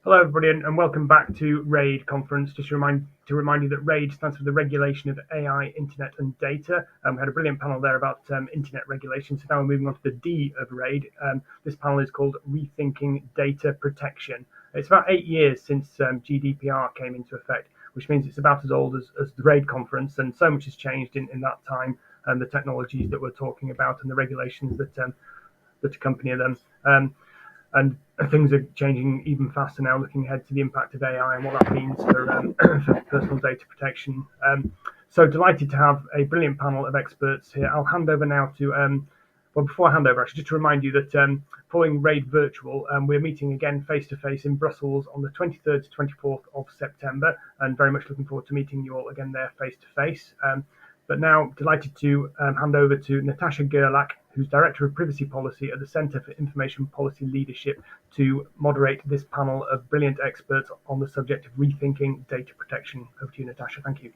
Hello, everybody, and welcome back to RAID conference. Just to remind you that RAID stands for the Regulation of AI, Internet and Data. We had a brilliant panel there about internet regulation. So now we're moving on to the D of RAID. This panel is called Rethinking Data Protection. It's about 8 years since GDPR came into effect, which means it's about as old as the RAID conference, and so much has changed in that time, and the technologies that we're talking about and the regulations that accompany them. And things are changing even faster now, looking ahead to the impact of AI and what that means for, for personal data protection. So delighted to have a brilliant panel of experts here. I'll hand over now to, well, before I hand over, actually, just to remind you that following RAID Virtual, we're meeting again face-to-face in Brussels on the 23rd to 24th of September, and very much looking forward to meeting you all again there face-to-face. But now, delighted to hand over to Natasha Gerlach, who's Director of Privacy Policy at the Centre for Information Policy Leadership, to moderate this panel of brilliant experts on the subject of rethinking data protection. Over to you, Natasha. Thank you.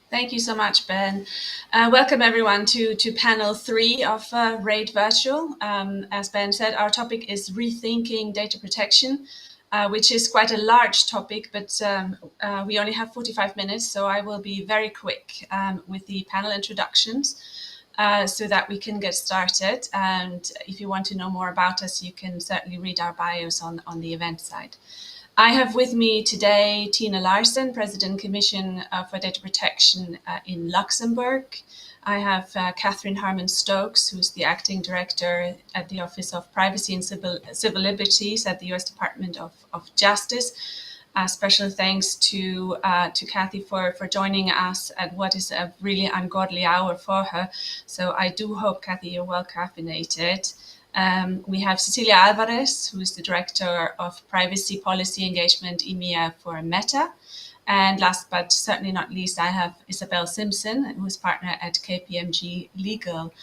Thank you so much, Ben. Welcome everyone to panel 3 of RAID Virtual. As Ben said, our topic is rethinking data protection, which is quite a large topic, but we only have 45 minutes, so I will be very quick with the panel introductions so that we can get started. And if you want to know more about us, you can certainly read our bios on the event side. I have with me today Tina Larsen, President Commission for Data Protection in Luxembourg. I have Katherine Harman-Stokes, who's the Acting Director at the Office of Privacy and Civil Liberties at the US Department of Justice. Special thanks to Kathy for joining us at what is a really ungodly hour for her. So I do hope, Kathy, you're well caffeinated. We have Cecilia Alvarez, who is the Director of Privacy Policy Engagement EMEA for Meta. And last but certainly not least, I have Isabel Simpson, who is partner at KPMG Legal.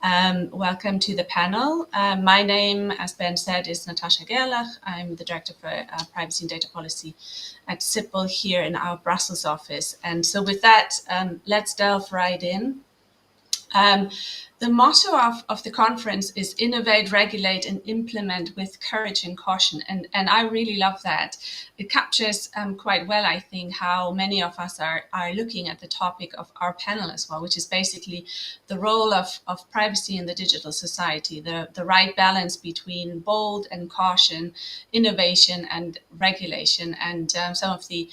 Welcome to the panel. My name, as Ben said, is Natasha Gerlach. I'm the Director for Privacy and Data Policy at CIPL here in our Brussels office. And so with that, let's delve right in. The motto of the conference is innovate, regulate, and implement with courage and caution. And I really love that. It captures quite well, I think, how many of us are looking at the topic of our panel as well, which is basically the role of privacy in the digital society, the right balance between bold and caution, innovation and regulation. And some of the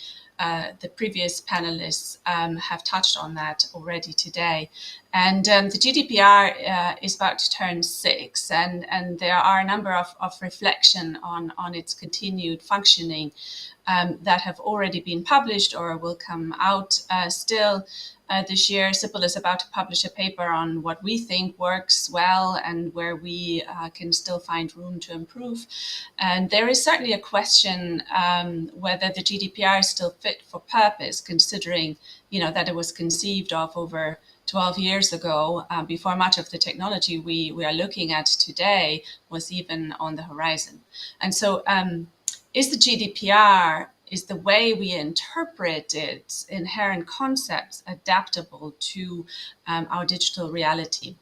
previous panelists have touched on that already today. And the GDPR is about to turn 6, and there are a number of reflection on its continued functioning that have already been published or will come out still. This year, CIPL is about to publish a paper on what we think works well and where we can still find room to improve. And there is certainly a question whether the GDPR is still fit for purpose, considering that it was conceived of over 12 years ago, before much of the technology we are looking at today was even on the horizon. And so is the GDPR, is the way we interpret its inherent concepts adaptable to our digital reality?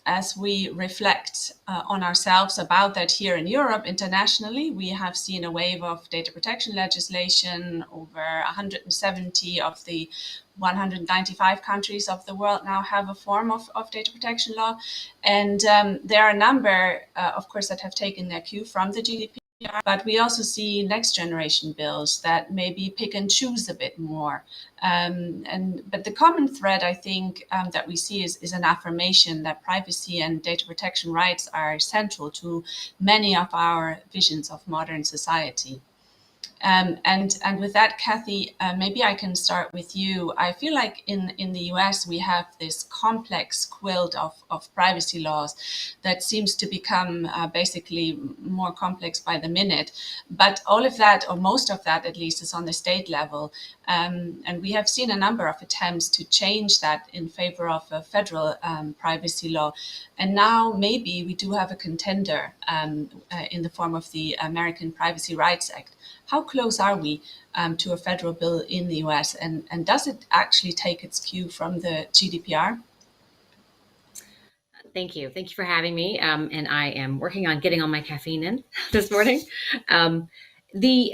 As we reflect on ourselves about that here in Europe, internationally, we have seen a wave of data protection legislation. Over 170 of the 195 countries of the world now have a form of data protection law. And there are a number, of course, that have taken their cue from the GDPR. But we also see next generation bills that maybe pick and choose a bit more. But the common thread, I think, that we see is an affirmation that privacy and data protection rights are central to many of our visions of modern society. And with that, Kathy, maybe I can start with you. I feel like in the US, we have this complex quilt of privacy laws that seems to become basically more complex by the minute. But all of that, or most of that at least, is on the state level. And we have seen a number of attempts to change that in favor of a federal privacy law. And now maybe we do have a contender in the form of the American Privacy Rights Act. How close are we to a federal bill in the US, and does it actually take its cue from the GDPR? Thank you. Thank you for having me. And I am working on getting all my caffeine in this morning. Um, the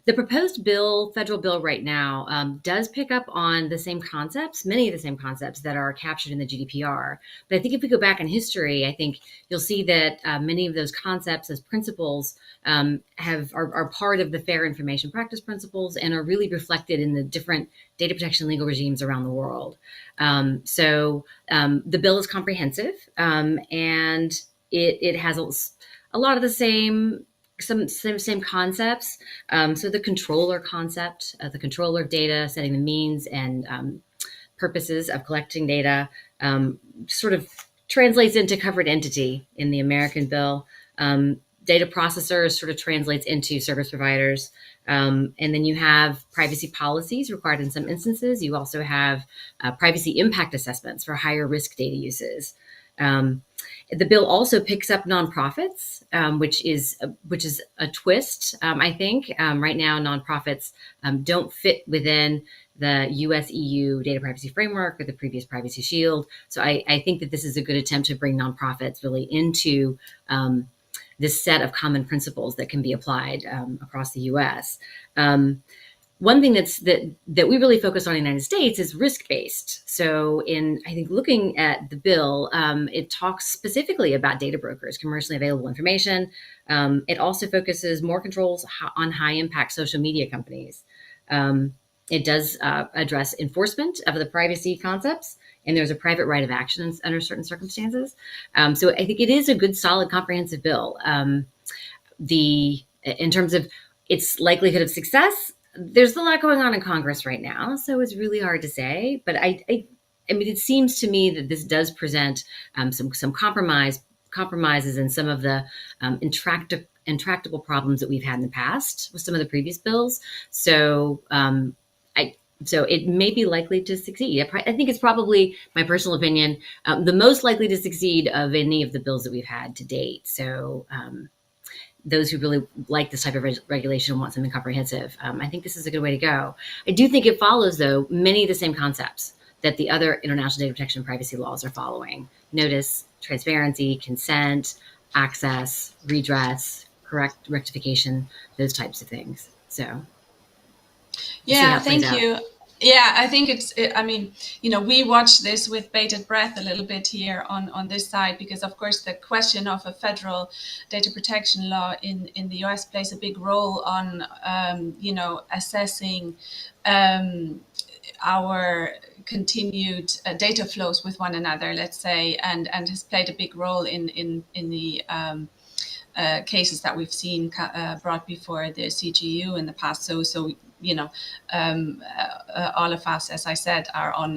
the proposed bill, federal bill right now, does pick up on the same concepts, many of the same concepts that are captured in the GDPR. But I think if we go back in history, I think you'll see that many of those concepts as principles are part of the fair information practice principles and are really reflected in the different data protection legal regimes around the world. The bill is comprehensive, and it has a lot of the same concepts. So the controller concept, the controller of data, setting the means and purposes of collecting data, sort of translates into covered entity in the American bill. Data processors sort of translates into service providers. And then you have privacy policies required in some instances. You also have privacy impact assessments for higher risk data uses. The bill also picks up nonprofits, which is a twist. I think right now nonprofits don't fit within the U.S. EU data privacy framework or the previous Privacy Shield. So I think that this is a good attempt to bring nonprofits really into this set of common principles that can be applied across the U.S. One thing that we really focus on in the United States is risk-based. So I think looking at the bill, it talks specifically about data brokers, commercially available information. It also focuses more controls on high-impact social media companies. It does address enforcement of the privacy concepts, and there's a private right of action under certain circumstances. So I think it is a good, solid, comprehensive bill. In terms of its likelihood of success, there's a lot going on in Congress right now, so it's really hard to say. But I mean, it seems to me that this does present some compromises in some of the intractable problems that we've had in the past with some of the previous bills. So it may be likely to succeed. I think it's probably, my personal opinion, the most likely to succeed of any of the bills that we've had to date. So those who really like this type of regulation and want something comprehensive, I think this is a good way to go. I do think it follows, though, many of the same concepts that the other international data protection and privacy laws are following. Notice, transparency, consent, access, redress, correct rectification, those types of things. So yeah, thank you. Yeah, I think we watch this with bated breath a little bit here on this side, because of course the question of a federal data protection law in the US plays a big role on, assessing our continued data flows with one another, let's say, and has played a big role in the cases that we've seen brought before the CGU in the past. So all of us, as I said, are on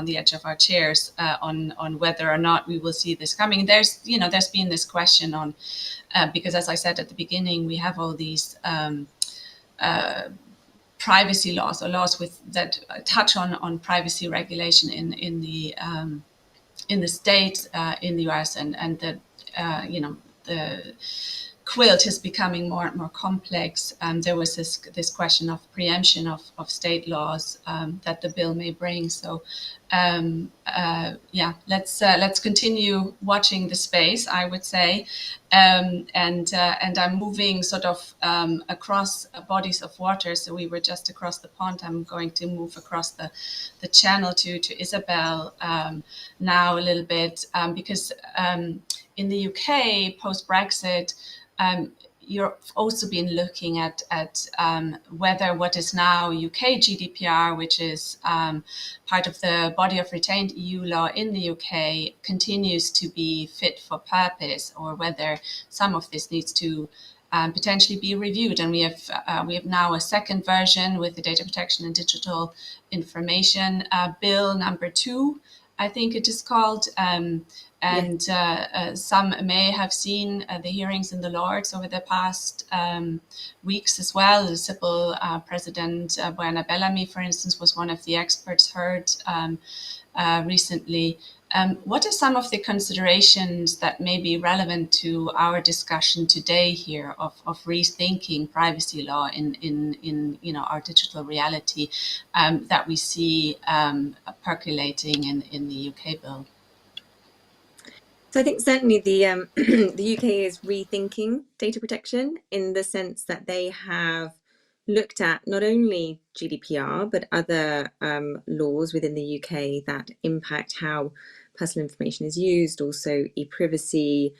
the edge of our chairs on whether or not we will see this coming. There's been this question on because, as I said at the beginning, we have all these privacy laws or laws that touch on privacy regulation in the states in the US, and the quilt is becoming more and more complex. There was this question of preemption of state laws that the bill may bring. So let's continue watching the space, I would say, and I'm moving sort of across bodies of water. So we were just across the pond. I'm going to move across the channel to Isabel now a little bit, because in the UK post Brexit, you've also been looking at whether what is now UK GDPR, which is part of the body of retained EU law in the UK, continues to be fit for purpose, or whether some of this needs to potentially be reviewed. And we have now a second version with the Data Protection and Digital Information Bill number 2, I think it is called. Some may have seen the hearings in the Lords over the past weeks as well. The Civil President Buena Bellamy, for instance, was one of the experts heard recently. What are some of the considerations that may be relevant to our discussion today here of rethinking privacy law in our digital reality that we see percolating in the UK bill? So I think certainly the the UK is rethinking data protection in the sense that they have looked at not only GDPR but other laws within the UK that impact how personal information is used, also e-privacy,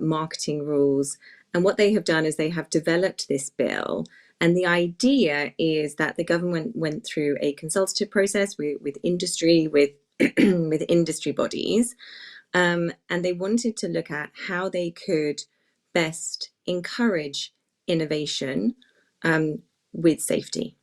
marketing rules. And what they have done is they have developed this bill. And the idea is that the government went through a consultative process with industry, with with industry bodies, and they wanted to look at how they could best encourage innovation with safety,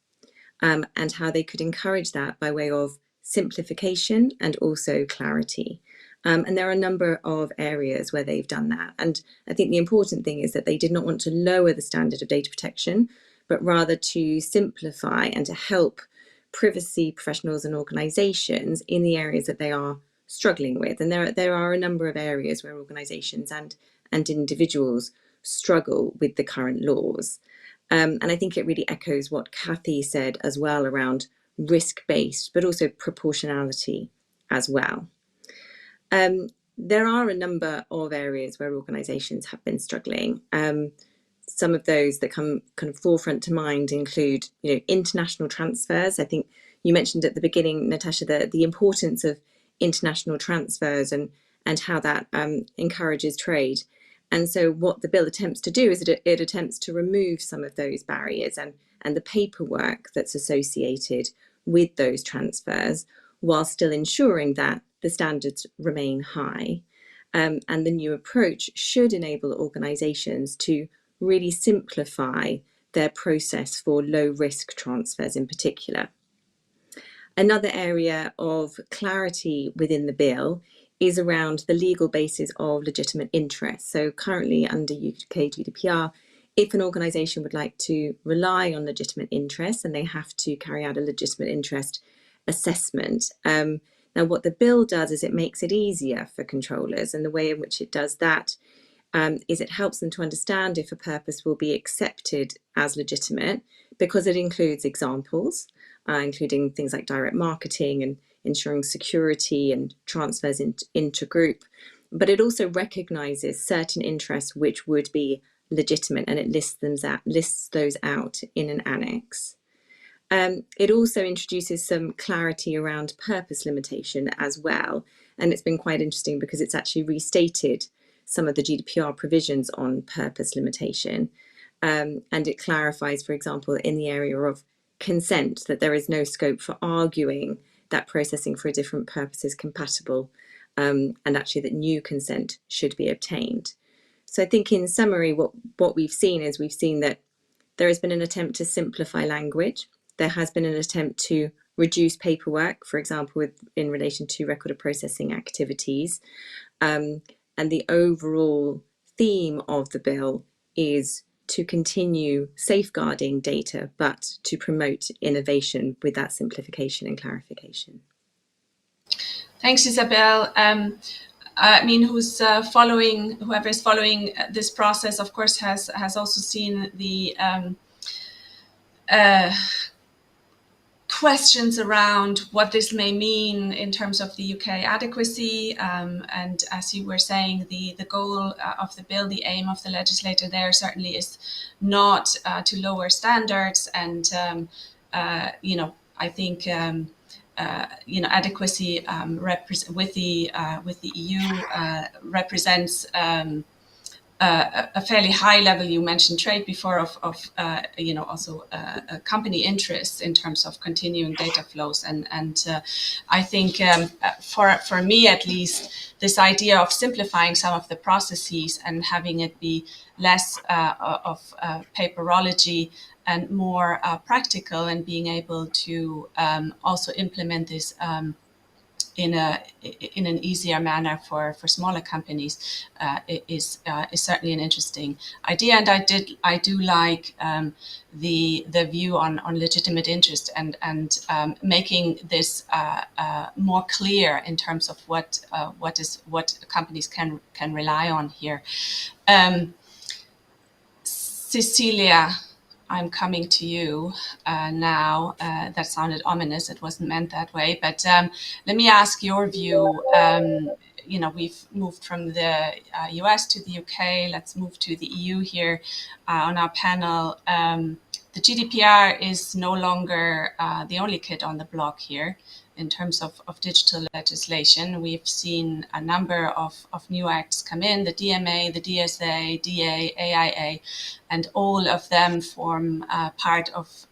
and how they could encourage that by way of simplification and also clarity. And there are a number of areas where they've done that. And I think the important thing is that they did not want to lower the standard of data protection, but rather to simplify and to help privacy professionals and organizations in the areas that they are struggling with. And there are a number of areas where organizations and individuals struggle with the current laws. And I think it really echoes what Kathy said as well around risk-based, but also proportionality as well. There are a number of areas where organisations have been struggling. Some of those that come kind of forefront to mind include, international transfers. I think you mentioned at the beginning, Natasha, the importance of international transfers and how that encourages trade. And so what the bill attempts to do is it attempts to remove some of those barriers and the paperwork that's associated with those transfers, while still ensuring that the standards remain high. And the new approach should enable organisations to really simplify their process for low risk transfers in particular. Another area of clarity within the bill is around the legal basis of legitimate interest. So currently under UK GDPR, if an organisation would like to rely on legitimate interest, then they have to carry out a legitimate interest assessment. Now what the bill does is it makes it easier for controllers, and the way in which it does that is it helps them to understand if a purpose will be accepted as legitimate, because it includes examples, including things like direct marketing and ensuring security and transfers into group. But it also recognises certain interests which would be legitimate, and it lists those out in an annex. It also introduces some clarity around purpose limitation as well, and it's been quite interesting because it's actually restated some of the GDPR provisions on purpose limitation, and it clarifies, for example, in the area of consent, that there is no scope for arguing that processing for a different purpose is compatible, and actually that new consent should be obtained. So I think in summary, what we've seen that there has been an attempt to simplify language. There has been an attempt to reduce paperwork, for example, in relation to record of processing activities. And the overall theme of the bill is to continue safeguarding data, but to promote innovation with that simplification and clarification. Thanks, Isabel. I mean, whoever is following this process, of course, has also seen the questions around what this may mean in terms of the UK adequacy. And as you were saying, the goal of the bill, the aim of the legislator there certainly is not to lower standards. And, I think, adequacy with the EU represents a fairly high level. You mentioned trade before of also company interests in terms of continuing data flows, and I think for me at least, this idea of simplifying some of the processes and having it be less of paperology and more practical, and being able to also implement this in an easier manner for smaller companies is certainly an interesting idea. And I do like the view on legitimate interest and making this more clear in terms of what companies can rely on here. Cecilia, I'm coming to you now. That sounded ominous. It wasn't meant that way. But let me ask your view. we've moved from the US to the UK. Let's move to the EU here on our panel. The GDPR is no longer the only kid on the block here in terms of digital legislation. We've seen a number of new acts come in, the DMA, the DSA, DA, AIA, and all of them form part of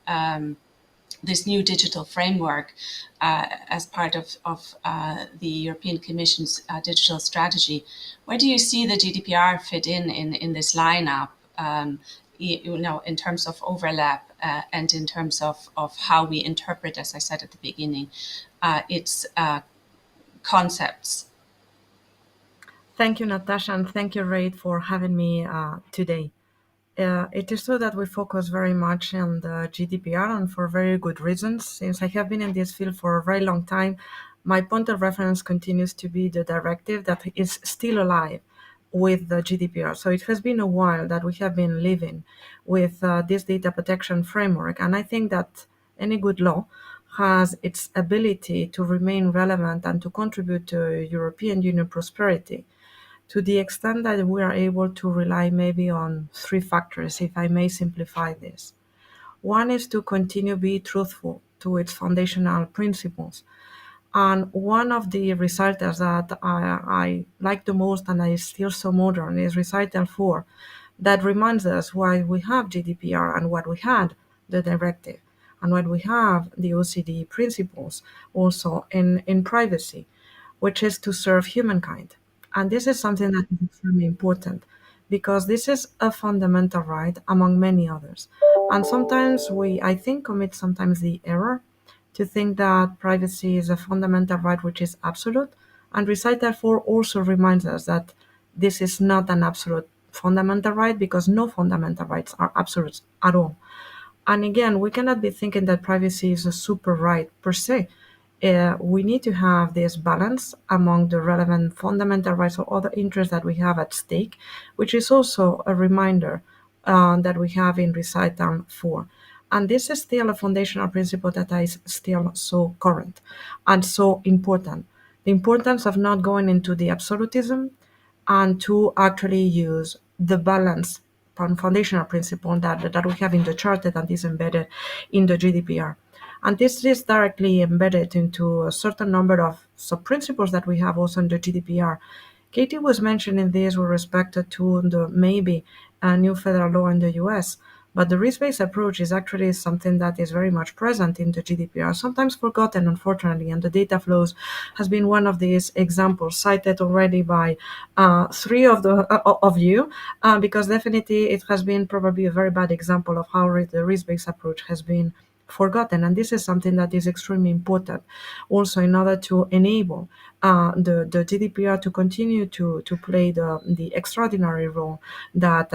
this new digital framework as part of the European Commission's digital strategy. Where do you see the GDPR fit in this lineup? In terms of overlap and in terms of how we interpret, as I said at the beginning, its concepts. Thank you, Natasha, and thank you, Raid, for having me today. It is true that we focus very much on the GDPR, and for very good reasons. Since I have been in this field for a very long time, my point of reference continues to be the directive that is still alive with the GDPR. So it has been a while that we have been living with this data protection framework. And I think that any good law has its ability to remain relevant and to contribute to European Union prosperity to the extent that we are able to rely maybe on three factors, if I may simplify this. One is to continue be truthful to its foundational principles. And one of the recitals that I like the most and is still so modern is recital 4, that reminds us why we have GDPR and what we had the directive and what we have the OECD principles also in privacy, which is to serve humankind. And this is something that is extremely important because this is a fundamental right among many others. And sometimes I think, commit sometimes the error to think that privacy is a fundamental right which is absolute. And Recital 4 also reminds us that this is not an absolute fundamental right because no fundamental rights are absolute at all. And again, we cannot be thinking that privacy is a super right per se. We need to have this balance among the relevant fundamental rights or other interests that we have at stake, which is also a reminder that we have in Recital 4. And this is still a foundational principle that is still so current and so important. The importance of not going into the absolutism and to actually use the balance foundational principle that we have in the Charter that is embedded in the GDPR. And this is directly embedded into a certain number of sub-principles that we have also in the GDPR. Katie was mentioning this with respect to the maybe a new federal law in the US, but the risk-based approach is actually something that is very much present in the GDPR, sometimes forgotten, unfortunately, and the data flows has been one of these examples cited already by three of you, because definitely it has been probably a very bad example of how the risk-based approach has been forgotten. And this is something that is extremely important also in order to enable the GDPR to continue to play the extraordinary role that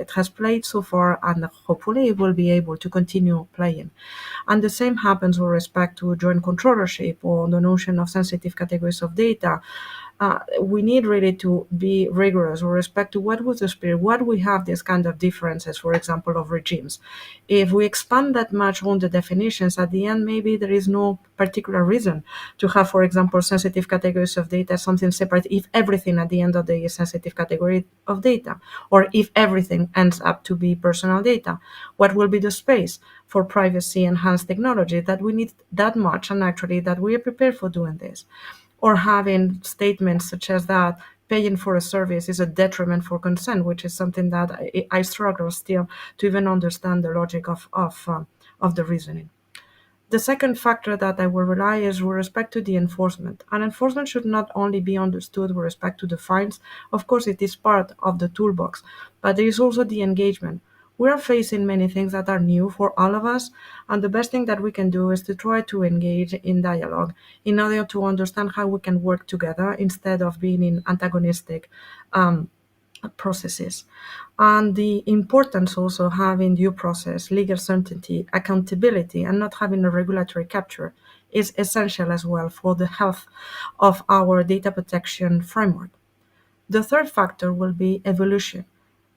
it has played so far and hopefully it will be able to continue playing. And the same happens with respect to joint controllership or the notion of sensitive categories of data. We need really to be rigorous with respect to what was the spirit, what we have these kind of differences, for example, of regimes. If we expand that much on the definitions, at the end, maybe there is no particular reason to have, for example, sensitive categories of data, something separate, if everything at the end of the day is sensitive category of data, or if everything ends up to be personal data. What will be the space for privacy enhanced technology that we need that much, and actually that we are prepared for doing this? Or having statements such as that paying for a service is a detriment for consent, which is something that I struggle still to even understand the logic of the reasoning. The second factor that I will rely is with respect to the enforcement. And enforcement should not only be understood with respect to the fines. Of course, it is part of the toolbox, but there is also the engagement. We are facing many things that are new for all of us, and the best thing that we can do is to try to engage in dialogue in order to understand how we can work together instead of being in antagonistic processes. And the importance also having due process, legal certainty, accountability, and not having a regulatory capture is essential as well for the health of our data protection framework. The third factor will be evolution.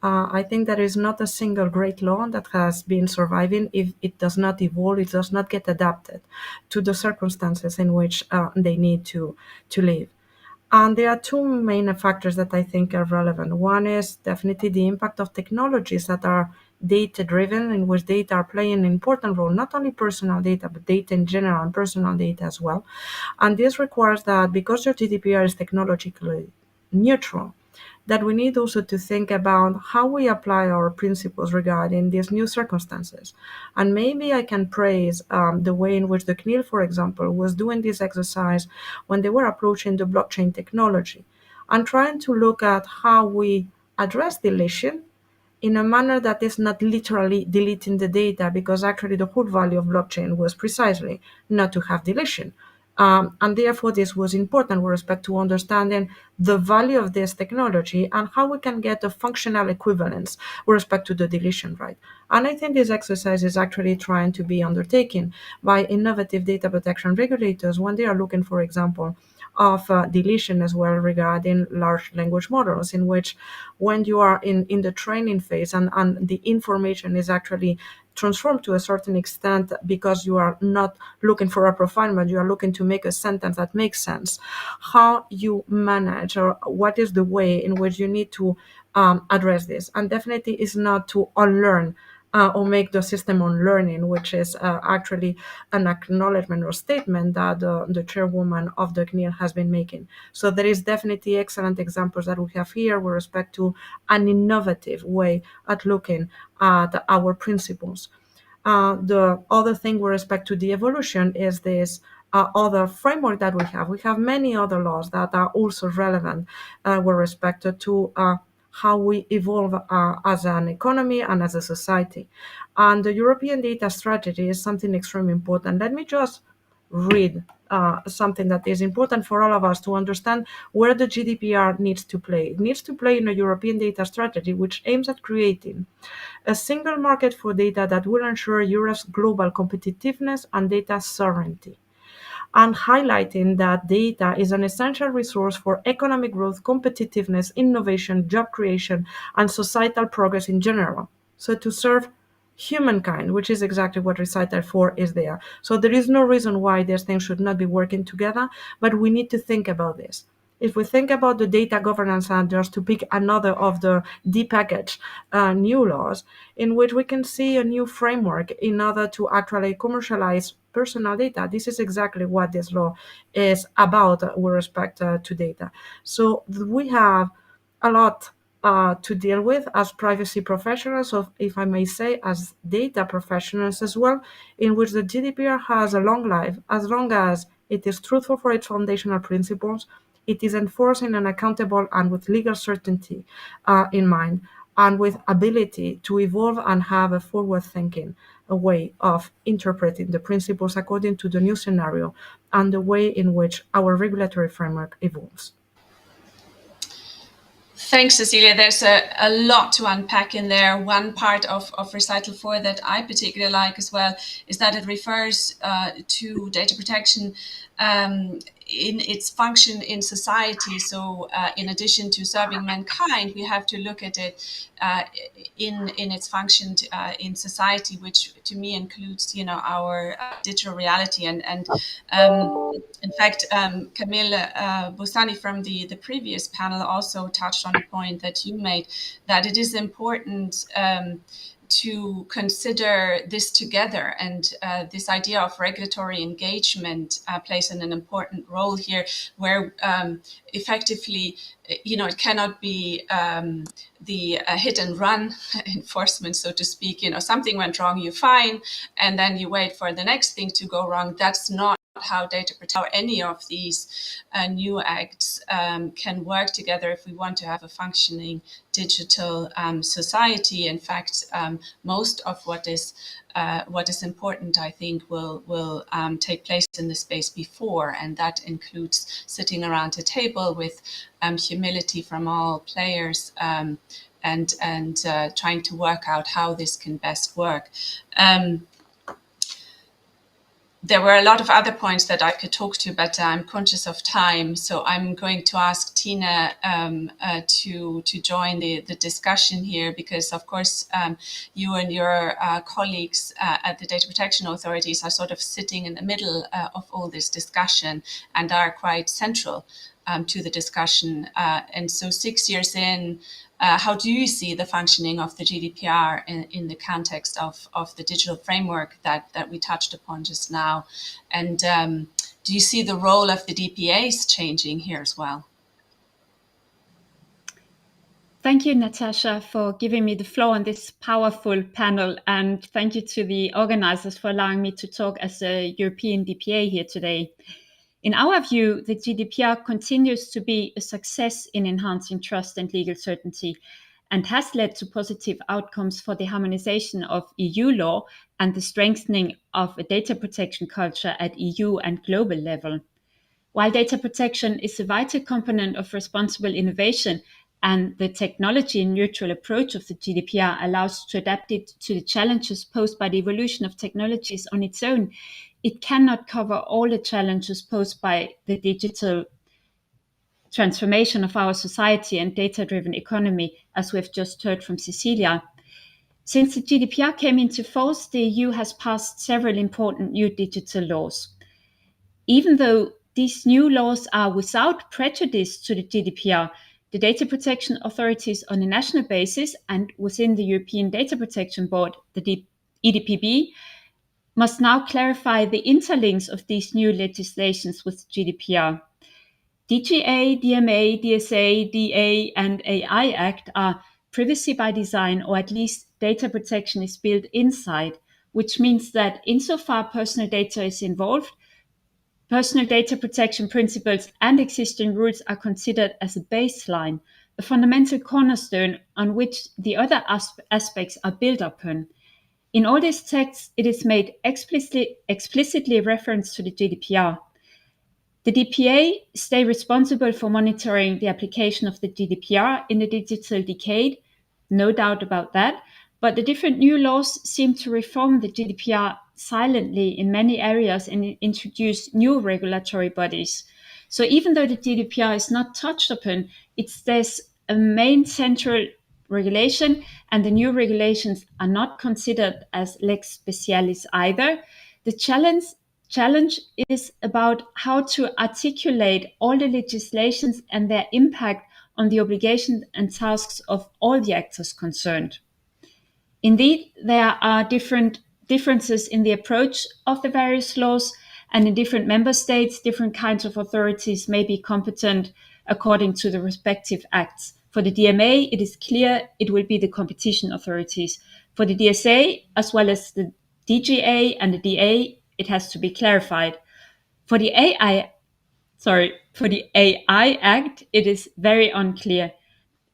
I think there is not a single great law that has been surviving if it does not evolve, it does not get adapted to the circumstances in which they need to live. And there are two main factors that I think are relevant. One is definitely the impact of technologies that are data-driven, in which data are playing an important role, not only personal data, but data in general and personal data as well. And this requires that because your GDPR is technologically neutral, that we need also to think about how we apply our principles regarding these new circumstances. And maybe I can praise the way in which the CNIL, for example, was doing this exercise when they were approaching the blockchain technology and trying to look at how we address deletion in a manner that is not literally deleting the data, because actually the whole value of blockchain was precisely not to have deletion. And therefore, this was important with respect to understanding the value of this technology and how we can get a functional equivalence with respect to the deletion right. And I think this exercise is actually trying to be undertaken by innovative data protection regulators when they are looking, for example, of deletion as well regarding large language models, in which when you are in the training phase and the information is actually transformed to a certain extent because you are not looking for a profile, but you are looking to make a sentence that makes sense, how you manage or what is the way in which you need to address this. And definitely is not to unlearn or make the system on learning, which is actually an acknowledgement or statement that the chairwoman of the CNIL has been making. So there is definitely excellent examples that we have here with respect to an innovative way at looking at our principles. The other thing with respect to the evolution is this other framework that we have. We have many other laws that are also relevant with respect to how we evolve as an economy and as a society. And the European data strategy is something extremely important. Let me just read something that is important for all of us to understand where the GDPR needs to play. It needs to play in a European data strategy which aims at creating a single market for data that will ensure Europe's global competitiveness and data sovereignty, and highlighting that data is an essential resource for economic growth, competitiveness, innovation, job creation, and societal progress in general. So to serve humankind, which is exactly what Recital 4 is there. So there is no reason why these things should not be working together, but we need to think about this. If we think about the data governance and just to pick another of the D package new laws, in which we can see a new framework in order to actually commercialize personal data. This is exactly what this law is about with respect to data. So we have a lot to deal with as privacy professionals, or if I may say, as data professionals as well, in which the GDPR has a long life as long as it is truthful for its foundational principles, it is enforcing and accountable and with legal certainty in mind, and with ability to evolve and have a forward thinking, a way of interpreting the principles according to the new scenario and the way in which our regulatory framework evolves. Thanks, Cecilia. There's a lot to unpack in there. One part of Recital 4 that I particularly like as well is that it refers to data protection in its function in society. So in addition to serving mankind, we have to look at it in its function in society, which to me includes, our digital reality. And in fact, Camille Bustani from the previous panel also touched on a point that you made, that it is important to consider this together, and this idea of regulatory engagement plays an important role here, where effectively, it cannot be the hit and run enforcement, so to speak. Something went wrong, you fine, and then you wait for the next thing to go wrong. That's not how data protection or any of these new acts can work together if we want to have a functioning digital society. In fact, most of what is important, I think, will take place in the space before, and that includes sitting around a table with humility from all players and trying to work out how this can best work. There were a lot of other points that I could talk to, but I'm conscious of time. So I'm going to ask Tina to join the discussion here, because, of course, you and your colleagues at the data protection authorities are sort of sitting in the middle of all this discussion and are quite central to the discussion. And so 6 years in, how do you see the functioning of the GDPR in the context of the digital framework that we touched upon just now? And do you see the role of the DPAs changing here as well? Thank you, Natasha, for giving me the floor on this powerful panel. And thank you to the organizers for allowing me to talk as a European DPA here today. In our view, the GDPR continues to be a success in enhancing trust and legal certainty, and has led to positive outcomes for the harmonization of EU law and the strengthening of a data protection culture at EU and global level. While data protection is a vital component of responsible innovation, and the technology-neutral approach of the GDPR allows to adapt it to the challenges posed by the evolution of technologies on its own, it cannot cover all the challenges posed by the digital transformation of our society and data-driven economy, as we've just heard from Cecilia. Since the GDPR came into force, the EU has passed several important new digital laws. Even though these new laws are without prejudice to the GDPR, the data protection authorities on a national basis and within the European Data Protection Board, the EDPB, must now clarify the interlinks of these new legislations with GDPR. DGA, DMA, DSA, DA, and AI Act are privacy by design, or at least data protection is built inside, which means that insofar personal data is involved, personal data protection principles and existing rules are considered as a baseline, a fundamental cornerstone on which the other aspects are built upon. In all these texts, it is made explicitly reference to the GDPR. The DPA stay responsible for monitoring the application of the GDPR in the digital decade, no doubt about that, but the different new laws seem to reform the GDPR silently in many areas and introduce new regulatory bodies. So even though the GDPR is not touched upon, there's a main central regulation, and the new regulations are not considered as lex specialis either. The challenge is about how to articulate all the legislations and their impact on the obligations and tasks of all the actors concerned. Indeed, there are differences in the approach of the various laws, and in different member states, different kinds of authorities may be competent according to the respective acts. For the DMA, it is clear it will be the competition authorities. For the DSA, as well as the DGA and the DA, it has to be clarified. For the AI Act, it is very unclear,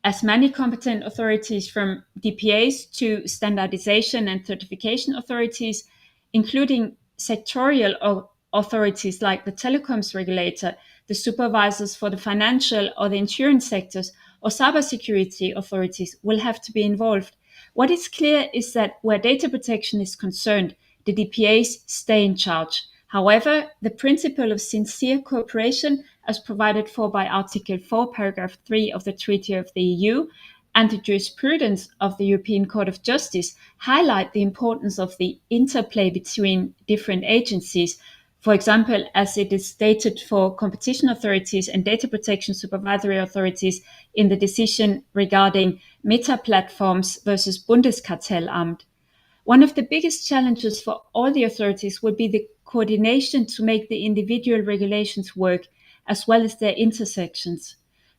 as many competent authorities from DPAs to standardization and certification authorities, including sectorial authorities like the telecoms regulator, the supervisors for the financial or the insurance sectors, or cybersecurity authorities, will have to be involved. What is clear is that where data protection is concerned, the DPAs stay in charge. However, the principle of sincere cooperation, as provided for by Article 4, Paragraph 3 of the Treaty of the EU, and the jurisprudence of the European Court of Justice highlight the importance of the interplay between different agencies. For example, as it is stated for competition authorities and data protection supervisory authorities in the decision regarding Meta Platforms versus Bundeskartellamt. One of the biggest challenges for all the authorities would be the coordination to make the individual regulations work, as well as their intersections.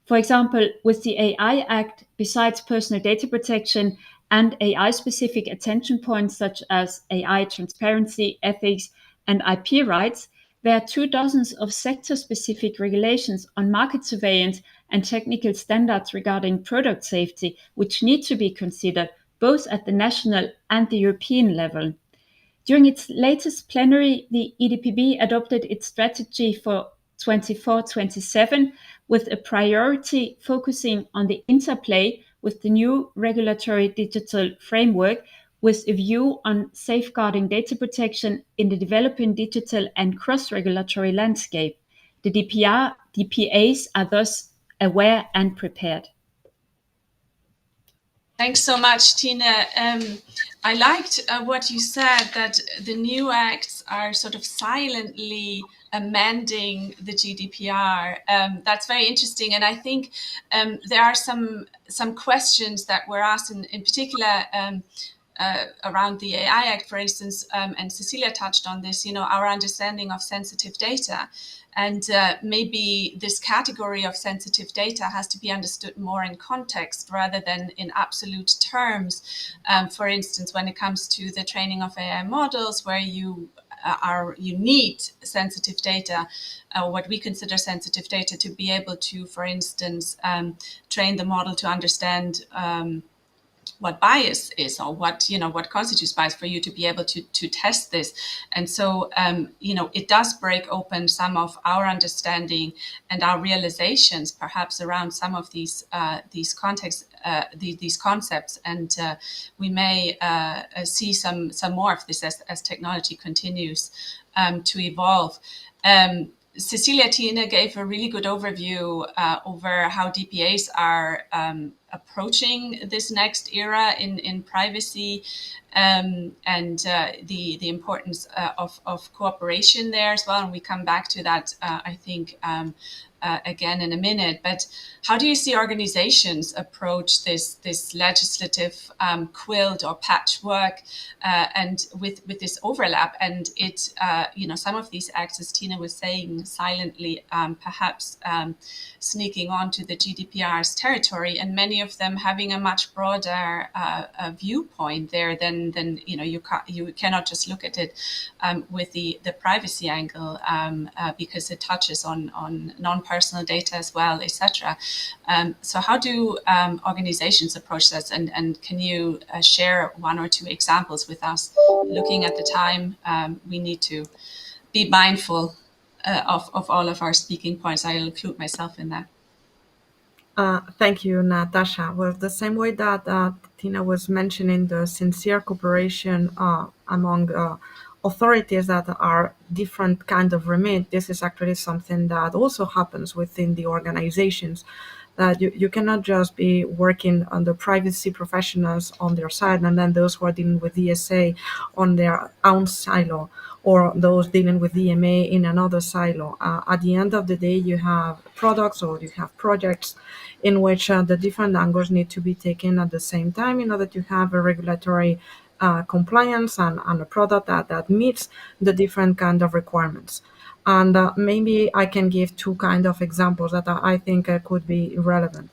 For example, with the AI Act, besides personal data protection and AI-specific attention points such as AI transparency, ethics, and IP rights, there are 24 of sector-specific regulations on market surveillance and technical standards regarding product safety, which need to be considered both at the national and the European level. During its latest plenary, the EDPB adopted its strategy for 24-27 with a priority focusing on the interplay with the new regulatory digital framework, with a view on safeguarding data protection in the developing digital and cross-regulatory landscape. The DPAs are thus aware and prepared. Thanks so much, Tina. I liked what you said, that the new acts are sort of silently amending the GDPR. That's very interesting, and I think there are some questions that were asked in particular around the AI Act, for instance, and Cecilia touched on this. Our understanding of sensitive data. And maybe this category of sensitive data has to be understood more in context rather than in absolute terms. For instance, when it comes to the training of AI models, where you need sensitive data, what we consider sensitive data, to be able to, for instance, train the model to understand what bias is, or what constitutes bias, for you to be able to test this. And so it does break open some of our understanding and our realizations perhaps around some of these contexts, these concepts, and we may see some more of this as technology continues to evolve. Cecilia, Tina gave a really good overview over how DPAs are approaching this next era in privacy, and the importance of cooperation there as well. And we come back to that, I think, again in a minute. But how do you see organizations approach this legislative quilt or patchwork, and with this overlap? And it, some of these acts, as Tina was saying, silently perhaps sneaking onto the GDPR's territory, and many of them having a much broader viewpoint there than you cannot just look at it with the privacy angle, because it touches on non-personal data as well, etc. So how do organizations approach this? And can you share one or two examples with us? Looking at the time, we need to be mindful of all of our speaking points. I'll include myself in that. Thank you, Natasha. Well, the same way that Tina was mentioning the sincere cooperation among authorities that are different kind of remit, this is actually something that also happens within the organizations. That you cannot just be working on the privacy professionals on their side, and then those who are dealing with DSA on their own silo, or those dealing with DMA in another silo. At the end of the day, you have products or you have projects in which the different angles need to be taken at the same time in order to have a regulatory compliance and a product that meets the different kind of requirements. And maybe I can give two kind of examples that I think could be relevant.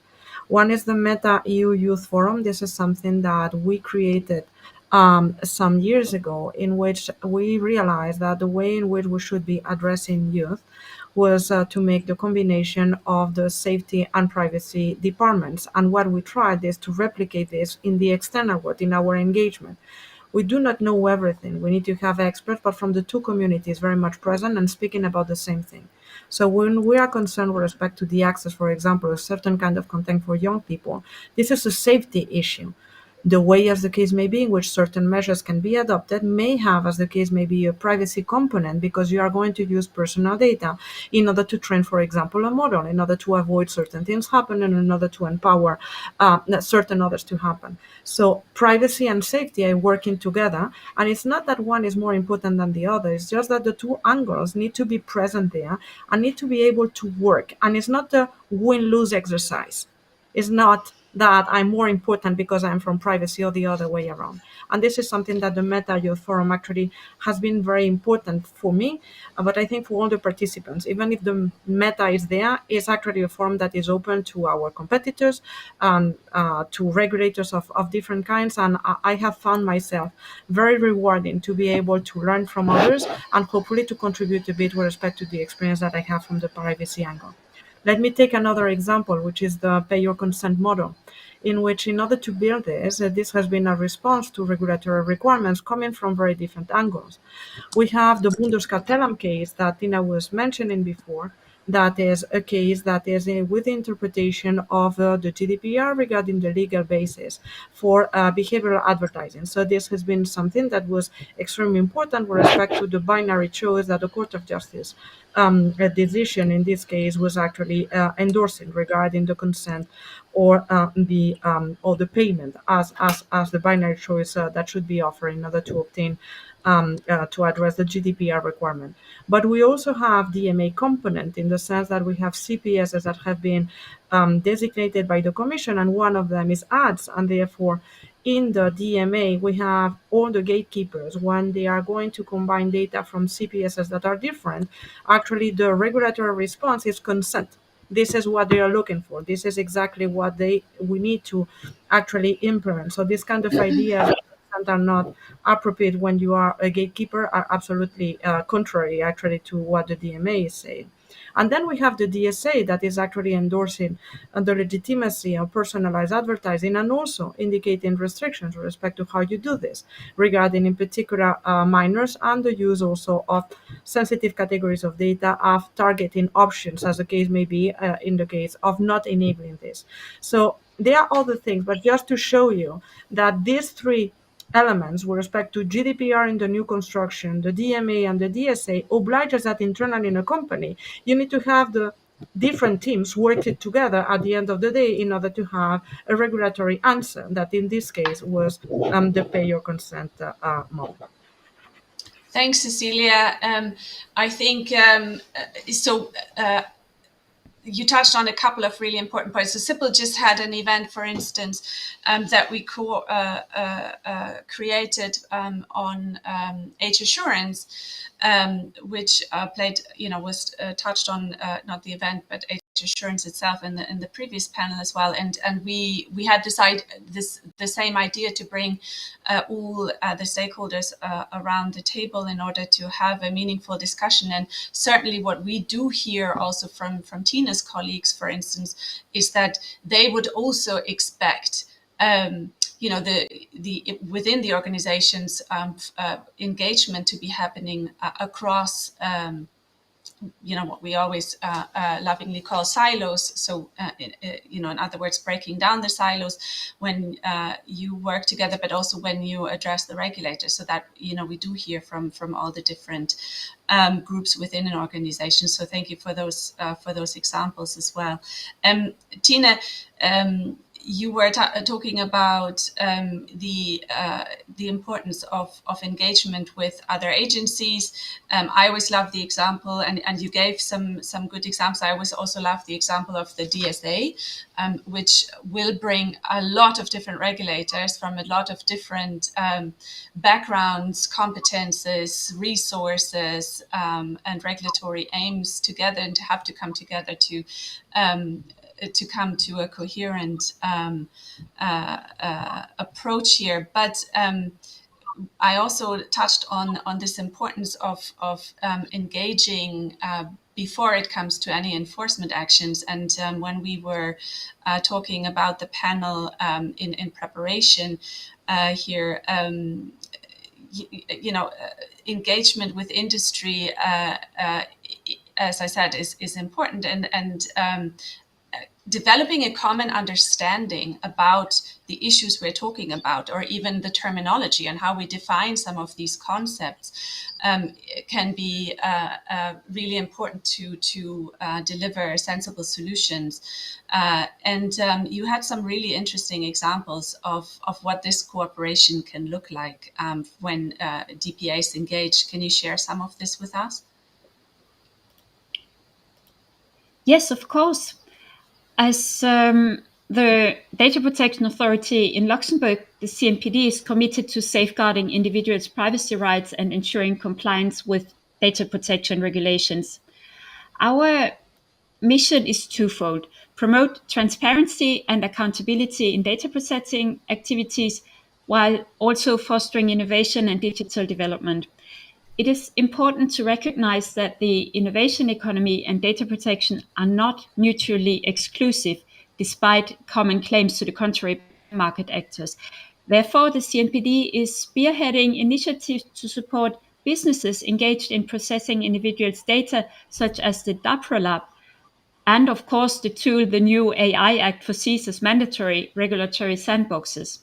One is the Meta EU Youth Forum. This is something that we created some years ago, in which we realized that the way in which we should be addressing youth was to make the combination of the safety and privacy departments. And what we tried is to replicate this in the external world, in our engagement. We do not know everything. We need to have experts, but from the two communities very much present and speaking about the same thing. So when we are concerned with respect to the access, for example, of certain kind of content for young people, this is a safety issue. The way, as the case may be, in which certain measures can be adopted may have, as the case may be, a privacy component, because you are going to use personal data in order to train, for example, a model, in order to avoid certain things happening, in order to empower certain others to happen. So privacy and safety are working together, and it's not that one is more important than the other. It's just that the two angles need to be present there and need to be able to work. And it's not a win-lose exercise. It's not that I'm more important because I'm from privacy, or the other way around. And this is something that the Meta Youth Forum actually has been very important for me, but I think for all the participants. Even if the Meta is there, it's actually a forum that is open to our competitors and to regulators of different kinds. And I have found myself very rewarding to be able to learn from others and hopefully to contribute a bit with respect to the experience that I have from the privacy angle. Let me take another example, which is the pay your consent model, in which, in order to build this has been a response to regulatory requirements coming from very different angles. We have the Bundeskartellamt case that Tina was mentioning before, that is a case that is with the interpretation of the GDPR regarding the legal basis for behavioral advertising. So this has been something that was extremely important with respect to the binary choice that the Court of Justice a decision in this case was actually endorsing regarding the consent or the payment as the binary choice that should be offered in order to obtain to address the GDPR requirement. But we also have DMA component in the sense that we have CPSs that have been designated by the Commission, and one of them is ads, and therefore in the DMA, we have all the gatekeepers when they are going to combine data from CPSs that are different. Actually, the regulatory response is consent. This is what they are looking for. This is exactly what we need to actually implement. So this kind of ideas that are not appropriate when you are a gatekeeper are absolutely contrary actually to what the DMA is saying. And then we have the DSA that is actually endorsing the legitimacy of personalized advertising and also indicating restrictions with respect to how you do this regarding in particular minors and the use also of sensitive categories of data of targeting options as the case may be in the case of not enabling this. So there are other things, but just to show you that these three elements with respect to GDPR in the new construction, the DMA and the DSA obliges that internally in a company, you need to have the different teams working together at the end of the day in order to have a regulatory answer that in this case was the pay or consent model. Thanks, Cecilia. I think so. You touched on a couple of really important points. So Sipple just had an event, for instance, that we created on age assurance, which was touched on, not the event, but age assurance itself in the previous panel as well. And we had decided the same idea to bring all the stakeholders around the table in order to have a meaningful discussion. And certainly what we do hear also from Tina's colleagues, for instance, is that they would also expect within the organization's engagement to be happening across what we always lovingly call silos. So, in other words, breaking down the silos when you work together, but also when you address the regulator, so that, we do hear from all the different groups within an organization. So thank you for those examples as well. Tina, you were talking about the importance of engagement with other agencies. I always love the example, and you gave some good examples. I always also love the example of the DSA, which will bring a lot of different regulators from a lot of different backgrounds, competences, resources, and regulatory aims together, and to have to come together to come to a coherent approach here. But I also touched on this importance of engaging before it comes to any enforcement actions. And when we were talking about the panel in preparation here, engagement with industry, as I said, is important, and developing a common understanding about the issues we're talking about, or even the terminology and how we define some of these concepts, can be really important to deliver sensible solutions. And you had some really interesting examples of what this cooperation can look like when DPAs engage. Can you share some of this with us? Yes, of course. As the Data Protection Authority in Luxembourg, the CNPD is committed to safeguarding individuals' privacy rights and ensuring compliance with data protection regulations. Our mission is twofold: promote transparency and accountability in data processing activities, while also fostering innovation and digital development. It is important to recognize that the innovation economy and data protection are not mutually exclusive, despite common claims to the contrary by market actors. Therefore, the CNPD is spearheading initiatives to support businesses engaged in processing individuals' data, such as the DAPRA Lab, And of course, the new AI Act foresees as mandatory regulatory sandboxes.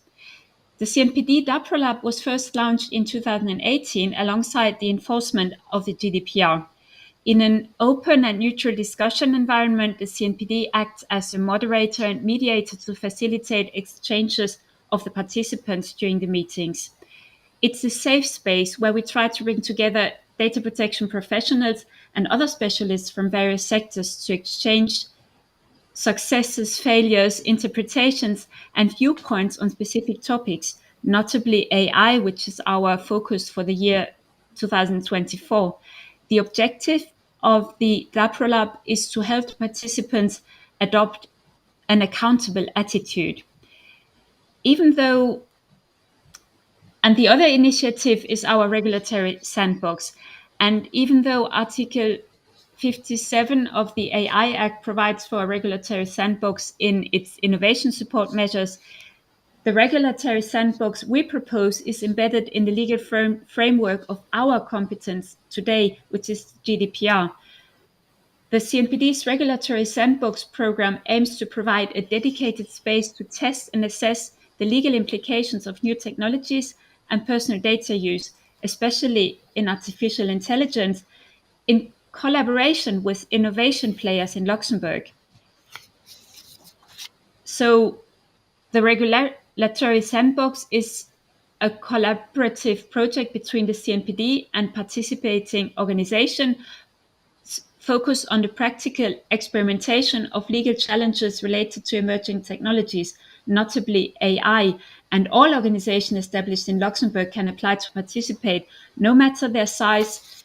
The CNPD DAPRA Lab was first launched in 2018 alongside the enforcement of the GDPR. In an open and neutral discussion environment, the CNPD acts as a moderator and mediator to facilitate exchanges of the participants during the meetings. It's a safe space where we try to bring together data protection professionals and other specialists from various sectors to exchange successes, failures, interpretations, and viewpoints on specific topics, notably AI, which is our focus for the year 2024. The objective of the DAPRA Lab is to help participants adopt an accountable attitude. And the other initiative is our regulatory sandbox. And even though Article 57 of the AI Act provides for a regulatory sandbox in its innovation support measures, the regulatory sandbox we propose is embedded in the legal framework of our competence today, which is GDPR. The CNPD's regulatory sandbox program aims to provide a dedicated space to test and assess the legal implications of new technologies and personal data use, especially in artificial intelligence, in collaboration with innovation players in Luxembourg. So the regulatory sandbox is a collaborative project between the CNPD and participating organizations focused on the practical experimentation of legal challenges related to emerging technologies, notably AI. And all organizations established in Luxembourg can apply to participate, no matter their size,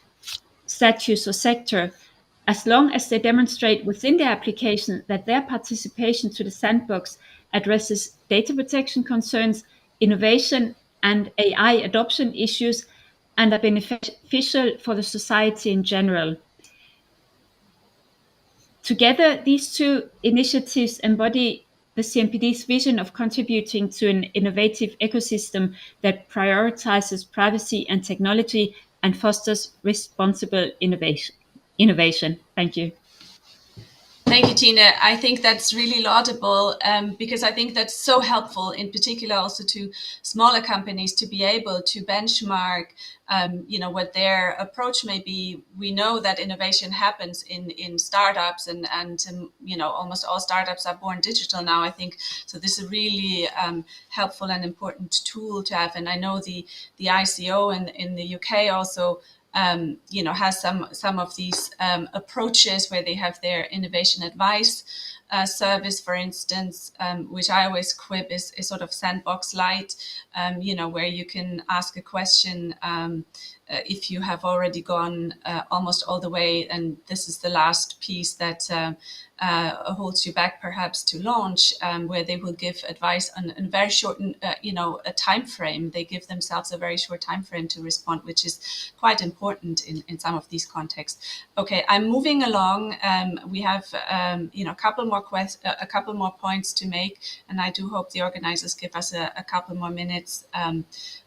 status, or sector, as long as they demonstrate within their application that their participation to the sandbox addresses data protection concerns, innovation, and AI adoption issues, and are beneficial for the society in general. Together, these two initiatives embody the CNPD's vision of contributing to an innovative ecosystem that prioritizes privacy and technology and fosters responsible innovation. Thank you. Thank you, Tina. I think that's really laudable because I think that's so helpful, in particular also to smaller companies, to be able to benchmark, what their approach may be. We know that innovation happens in startups, and almost all startups are born digital now, I think. So this is a really helpful and important tool to have. And I know the ICO in the UK also has some of these approaches where they have their innovation advice service, for instance, which I always quip is sort of sandbox light, where you can ask a question if you have already gone almost all the way, and this is the last piece that holds you back perhaps to launch, where they will give advice on a very short, a time frame. They give themselves a very short time frame to respond, which is quite important in some of these contexts. Okay, I'm moving along. We have a couple more points to make, and I do hope the organizers give us a couple more minutes.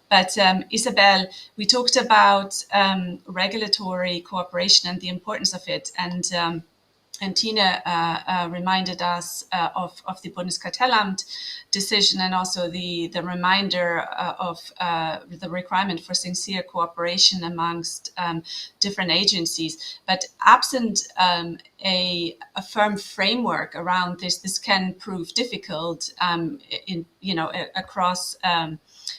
But Isabel, we talked about regulatory cooperation and the importance of it, and Tina reminded us of the Bundeskartellamt decision, and also the reminder of the requirement for sincere cooperation amongst different agencies. But absent a firm framework around this can prove difficult across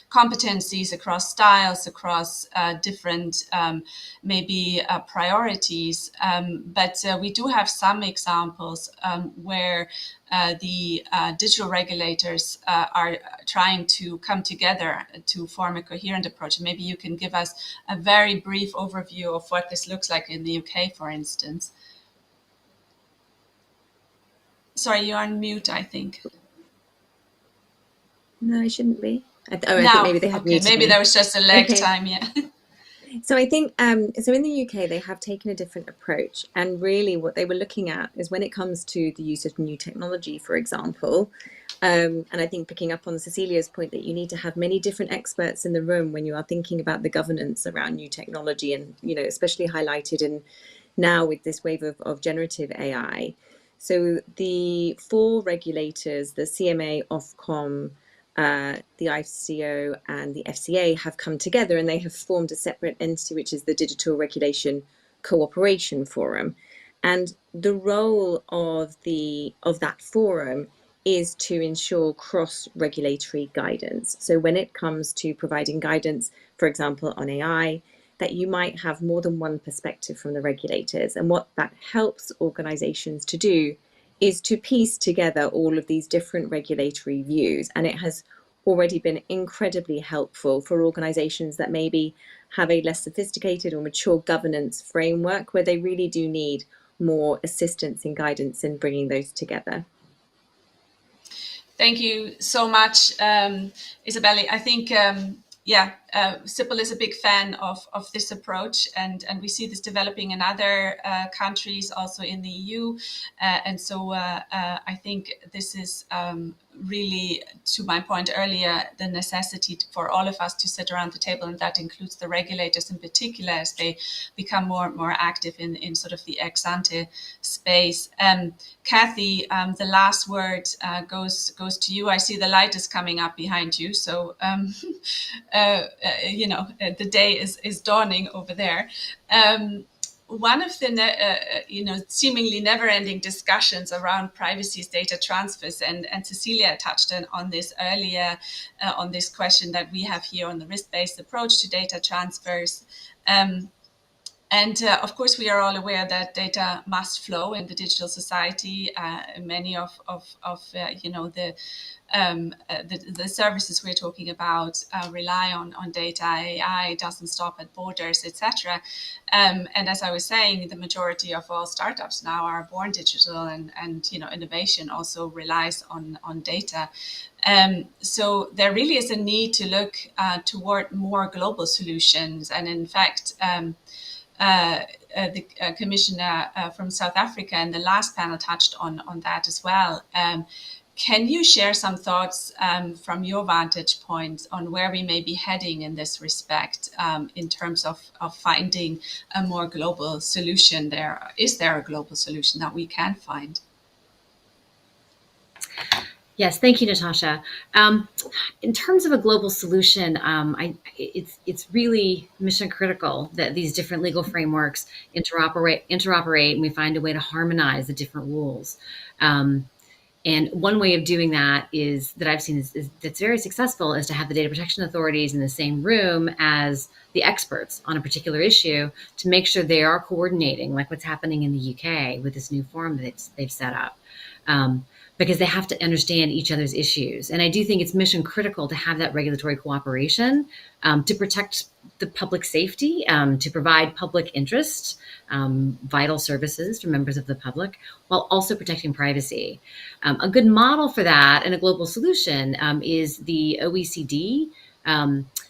competencies, across styles, across different priorities. But we do have some examples where the digital regulators are trying to come together to form a coherent approach. Maybe you can give us a very brief overview of what this looks like in the UK, for instance. Sorry, you're on mute, I think. No, I shouldn't be. I think maybe they had muted maybe me. there was just a lag time, yeah. So I think, so in the UK, they have taken a different approach. And really what they were looking at is when it comes to the use of new technology, for example, and I think picking up on Cecilia's point that you need to have many different experts in the room when you are thinking about the governance around new technology, and, especially highlighted in now with this wave of generative AI. So the four regulators, the CMA, Ofcom, the ICO and the FCA, have come together and they have formed a separate entity, which is the Digital Regulation Cooperation Forum. And the role of that forum is to ensure cross-regulatory guidance. So when it comes to providing guidance, for example, on AI, that you might have more than one perspective from the regulators. And what that helps organizations to do is to piece together all of these different regulatory views. And it has already been incredibly helpful for organizations that maybe have a less sophisticated or mature governance framework, where they really do need more assistance and guidance in bringing those together. Thank you so much, Isabelle. I think, CIPL is a big fan of this approach, and we see this developing in other countries, also in the EU. I think this is really, to my point earlier, the necessity for all of us to sit around the table, and that includes the regulators in particular, as they become more and more active in sort of the ex-ante space. Kathy, the last word goes to you. I see the light is coming up behind you, so the day is dawning over there. One of the seemingly never-ending discussions around privacy is data transfers, and Cecilia touched on this earlier, on this question that we have here on the risk-based approach to data transfers. Of course, we are all aware that data must flow in the digital society. Many of the services we're talking about rely on data. AI doesn't stop at borders, etc. And as I was saying, the majority of all startups now are born digital, and innovation also relies on data. So there really is a need to look toward more global solutions. And in fact, the commissioner from South Africa in the last panel touched on that as well. Can you share some thoughts from your vantage point on where we may be heading in this respect, in terms of finding a more global solution there? Is there a global solution that we can find? Yes, thank you, Natasha. In terms of a global solution, it's really mission critical that these different legal frameworks interoperate, and we find a way to harmonize the different rules. And one way of doing that that I've seen is that's very successful, is to have the data protection authorities in the same room as the experts on a particular issue, to make sure they are coordinating, like what's happening in the UK with this new forum that they've set up. Because they have to understand each other's issues. And I do think it's mission critical to have that regulatory cooperation to protect the public safety, to provide public interest, vital services for members of the public, while also protecting privacy. A good model for that and a global solution is the OECD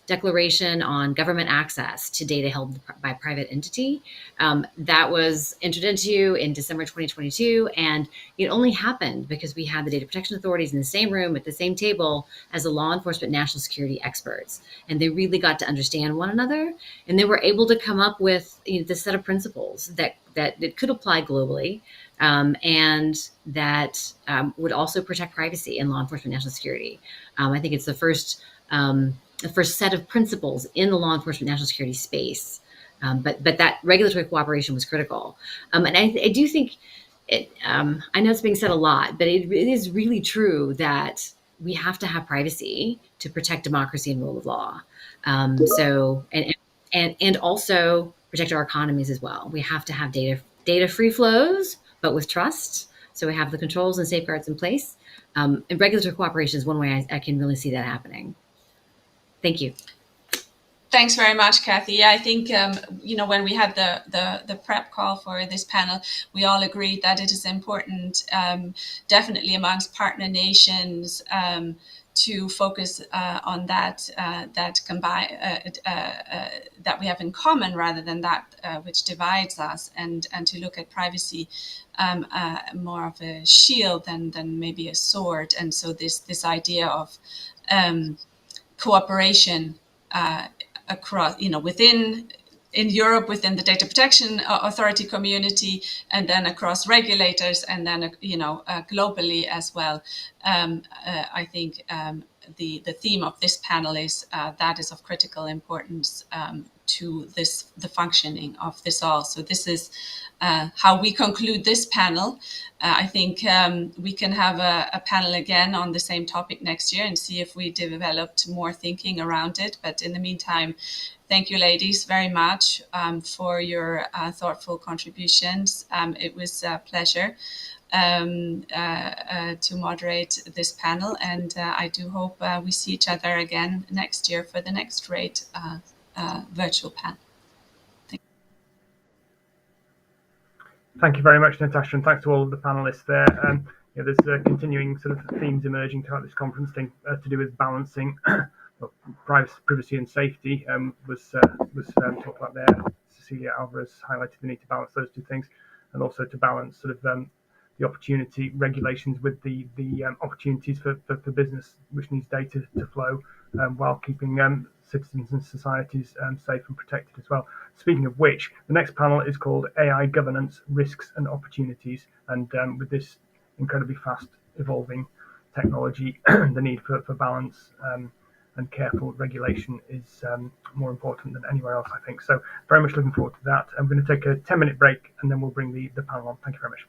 Declaration on Government Access to Data Held by Private Entity. That was entered into in December 2022, and it only happened because we had the data protection authorities in the same room at the same table as the law enforcement national security experts. And they really got to understand one another, and they were able to come up with this set of principles that it could apply globally, and that would also protect privacy and law enforcement national security. I think it's the first set of principles in the law enforcement national security space. But that regulatory cooperation was critical. And I do think, I know it's being said a lot, but it is really true that we have to have privacy to protect democracy and rule of law. And also protect our economies as well. We have to have data free flows, but with trust. So we have the controls and safeguards in place. And regulatory cooperation is one way I can really see that happening. Thank you. Thanks very much, Kathy. Yeah, I think, when we had the prep call for this panel, we all agreed that it is important, definitely amongst partner nations, to focus on that we have in common, rather than that which divides us, and to look at privacy more of a shield than maybe a sword. And so this idea of cooperation across, within in Europe within the data protection authority community, and then across regulators, and then globally as well. I think the theme of this panel is that is of critical importance to the functioning of this all. So this is how we conclude this panel. I think we can have a panel again on the same topic next year and see if we developed more thinking around it. But in the meantime, thank you, ladies, very much for your thoughtful contributions. It was a pleasure to moderate this panel, and I do hope we see each other again next year for the next RAID virtual panel. Thank you very much, Natasha, and thanks to all of the panelists there. There's continuing sort of themes emerging throughout this conference thing to do with balancing privacy and safety. Was talked about there. Cecilia Alvarez highlighted the need to balance those two things, and also to balance sort of the opportunity regulations with the opportunities for business, which needs data to flow while keeping citizens and societies safe and protected as well. Speaking of which, the next panel is called AI Governance, Risks and Opportunities. And with this incredibly fast evolving technology, the need for balance and careful regulation is more important than anywhere else, I think. So very much looking forward to that. I'm going to take a 10-minute break and then we'll bring the panel on. Thank you very much.